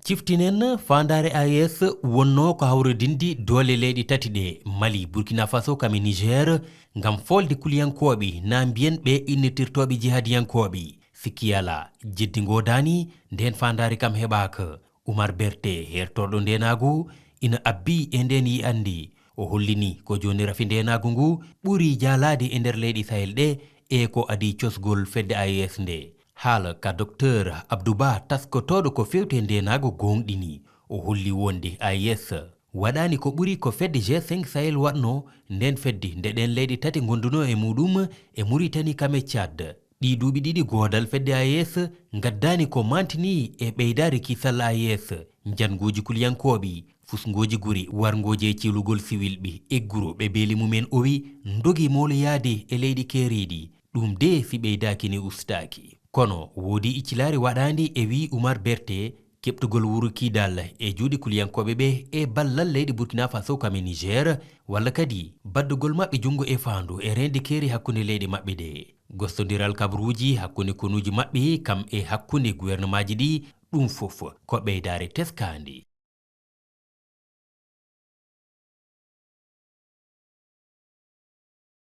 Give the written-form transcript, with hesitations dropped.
ciftinen fandare AES wonno ko hawrodindi dole leydi tati ɗe Mali, Burkina Faso kami Niger ngam folde kuliyankoɓe na mbiyen ɓe innitirtoɓe jihadiyankoɓe sikiyala jeddi godani nden fandare kam heɓaka. Oumar Berté hertorɗo ndenagu ina abbi e nden yi andi o hollini ko joni rafi ndenagu ngu ɓuri jalade e nder leyɗi Sahel ɗe e ko adi cosgol fedde AES nde. Haala ka Dr Abdouba taskotoɗo ko fewte ndenago gonɗini o holli wonde AES waɗani ko ɓuri ko fedde G5 Sahel waɗno nden fedde ndeɗen leyɗi tati gonduno e muɗum e Mauritanie kame Tchad. ɗi duuɓi ɗiɗi godal fedde AES gaddani ko mantini e ɓeydari kisal AES jangoji kuliyankoɓe fusgoji guri wargoji e cilugol siwilɓe egguro ɓe beeli mumen o wi dogi moloyade e leyɗi keeriɗi ɗum de si ɓeydaki ni ustaki. Kono woodi iccilari waɗandi e wi Oumar Berté keɓtugol wuro Kidal e juuɗe kuliyankoɓe ɓe e ballal leydi Burkina Faso kame Niger walla kadi baddugol maɓɓe jungo e fandu e rende keeri hakkunde leyɗe maɓɓe ɗe. Gostodiral kabruji hakkunde konuji maɓɓe kam e hakkunde gouvernement ji ɗi ɗum fof ko ɓeydare teskandi.